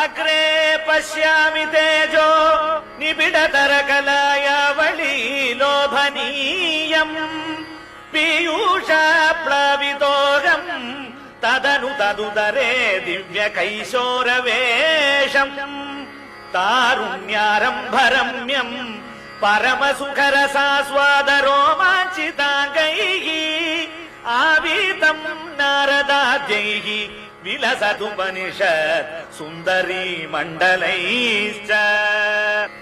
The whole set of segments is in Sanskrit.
अग्रे पश्यामि तेजो निबिडतरकलायावळी लोभनीयम् पीयूषाप्लावितोऽहम् तदनु तदुदरे दिव्यकैशोरवेशम् तारुण्यारम्भरम्यम् परमसुखरसास्वादरोमाञ्चिताङ्गैः आवीतम् नारदाद्यैः विलसदुपनिषत् सुन्दरी मण्डलैश्च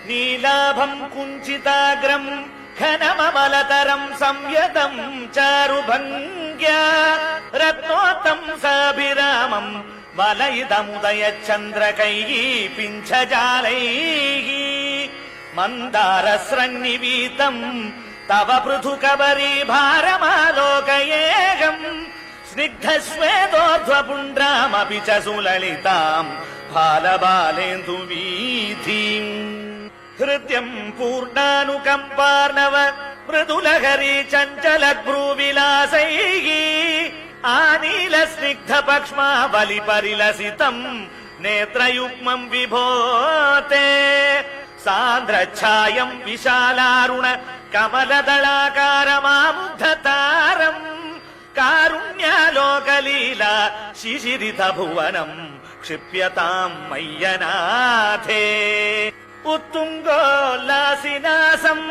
नीलाभम् कुञ्चिताग्रम् घनममलतरम् संयतम् चारुभङ्ग्या रत्नोत्तम् साभिरामम् वलयितमुदयच्चन्द्रकैः पिञ्छजालैः मन्दारस्रन्निवीतम् तव पृथुकबरीभारमालोकयेऽहम् स्निग्धश्वेतोर्ध्वपुण्ड्रामपि च सुललिताम् बालबालेन्दुवीथीम् हृद्यम् पूर्णानुकम्पार्णव मृदुलहरी चञ्चलभ्रूविलासैः आनीलस्निग्धपक्ष्मावलिपरिलसितम् नेत्रयुग्मम् विभोते सान्द्रच्छायम् विशालारुण कमलदलाकारमामुग्धतारम् कारुण्यालोकलीला शिशिरितभुवनम् क्षिप्यताम् मय्यनाथे उत्तुङ्गोल्लासिनासम्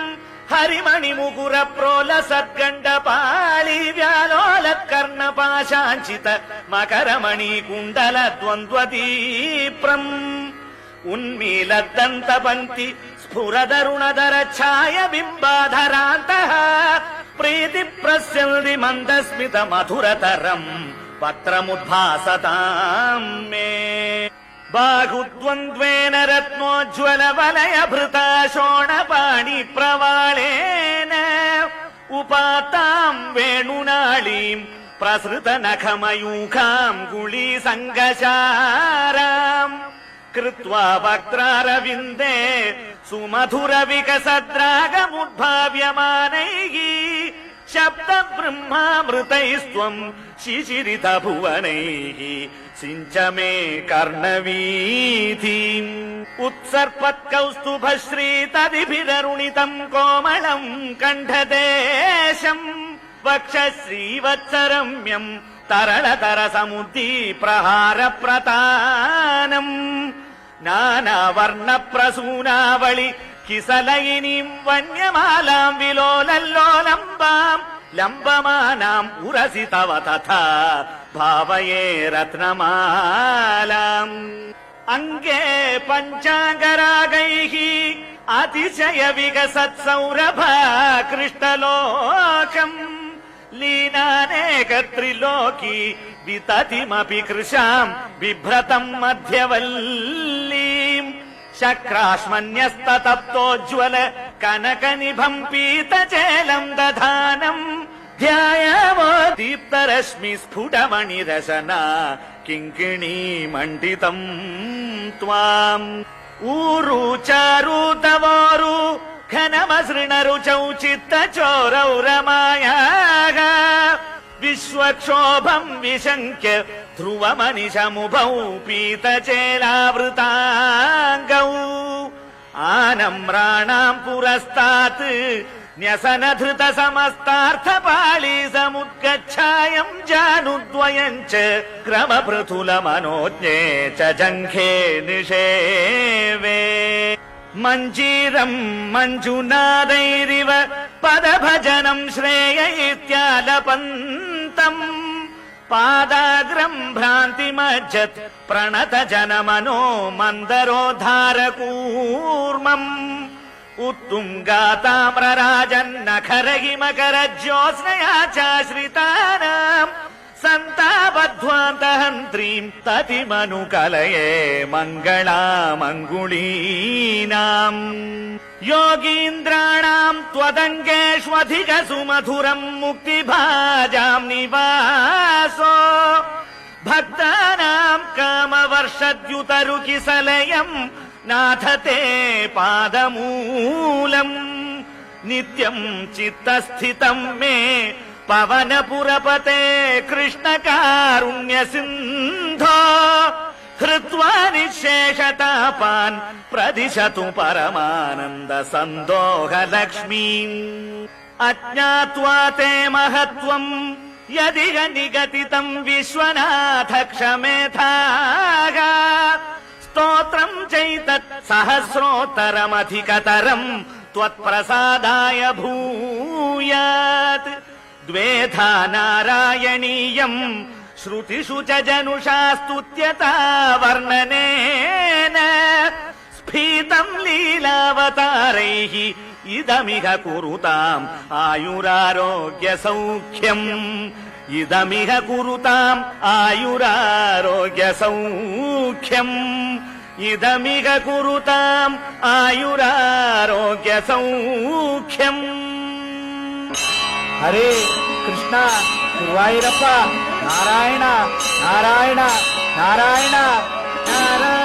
हरिमणिमुकुर प्रोलसद्गण्डपाळि व्यालोलत्कर्णपाशाञ्चित मकरमणिकुण्डल द्वन्द्वदीप्रम् उन्मीलद्दन्तपन्ति स्फुरदरुणधर छाय बिम्बाधरान्तः प्रीतिप्रस्यल्दि मन्दस्मित मधुरतरम् वक्त्रमुद्भासताम् मे बाहुद्वन्द्वेन रत्नोज्ज्वल वलयभृता शोणपाणि प्रवाळेन उपाताम् वेणुनाळीम् प्रसृत नखमयूखाम् गुळीसङ्गशाराम् कृत्वा वक्त्रारविन्दे सुमधुर विकसद्रागमुद्भाव्यमानैः शब्द ब्रह्मामृतैस्त्वम् शिशिरित भुवनैः सिञ्च मे कर्णवीथीम् उत्सर्पत्कौस्तुभश्रीतदिभिररुणितम् कोमलम् कण्ठदेशम् वक्षश्रीवत्सरम्यम् तरलतरसमुद्दीप्रहारप्रतानम् नानावर्णप्रसूनावळि किसलयिनीम् वन्यमालाम् विलोलल्लोलम्बाम् लम्बमानाम् उरसि तव तथा भावये रत्नमालाम् अङ्गे पञ्चाङ्गरागैः अतिशय विकसत्सौरभा कृष्टलोकम् लीनानेकत्रिलोकी विततिमपि कृशाम् बिभ्रतम् मध्यवल्लीम् शक्राश्मन्यस्ततप्तोज्ज्वल कनकनिभम् पीतचेलम् दधानम् ध्यायामो दीप्तरश्मि स्फुटमणिरशना किङ्किणी मण्डितम् त्वाम् ऊरु चारु तवोरु घनमसृणरुचौ चित्तचोरौ रमायाः विश्वक्षोभम् विशङ्क्य ध्रुवमनिशमुभौ पीतचेलावृताङ्गौ आनम्राणाम् पुरस्तात् न्यसनधृत समस्तार्थपाळी समुद्गच्छायम् जानुद्वयम् च क्रमपृथुलमनोज्ञे च जङ्घे निषेवे मञ्जीरम् मञ्जुनादैरिव पदभजनम् श्रेययित्यालपन्तम् पादाग्रम् भ्रान्तिमज्जत् प्रणत जनमनो मन्दरोद्धारकूर्मम् उत्तुङ्गाताम्रराजन्नखरहिमकरज्योत्स्नया चाश्रितानाम् सन्तापध्वान्तहन्त्रीम् ततिमनुकलये मङ्गलामङ्गुलीनाम् योगीन्द्राणाम् त्वदङ्गेष्वधिक सुमधुरम् मुक्तिभाजाम् निवासो भक्तानाम् कामवर्षद्युतरुकिसलयम् नाथ ते पादमूलम् नित्यम् चित्तस्थितम् मे पवनपुरपते कृष्णकारुण्य सिन्धो हृत्वा निःशेषतापान् प्रदिशतु परमानन्द सन्दोहलक्ष्मीम् अज्ञात्वा ते महत्त्वम् यदिह निगदितम् विश्वनाथ क्षमेथाः स्तोत्रम् चैतत् सहस्रोत्तरमधिकतरम् त्वत्प्रसादाय भूयात् द्वेधा नारायणीयम् श्रुतिषु च जनुषा स्तुत्यता वर्णनेन स्फीतम् लीलावतारैः इदमिह कुरुताम् आयुरारोग्य सौख्यम् इदमिह कुरुताम् आयुरारोग्य सौख्यम् इदमिह कुरुताम् आयुरारोग्य सौख्यम् ಹರೇ ಕೃಷ್ಣ ಗುರುವಾಯೂರಪ್ಪ ನಾರಾಯಣ ನಾರಾಯಣ ನಾರಾಯಣ ನಾರಾಯಣ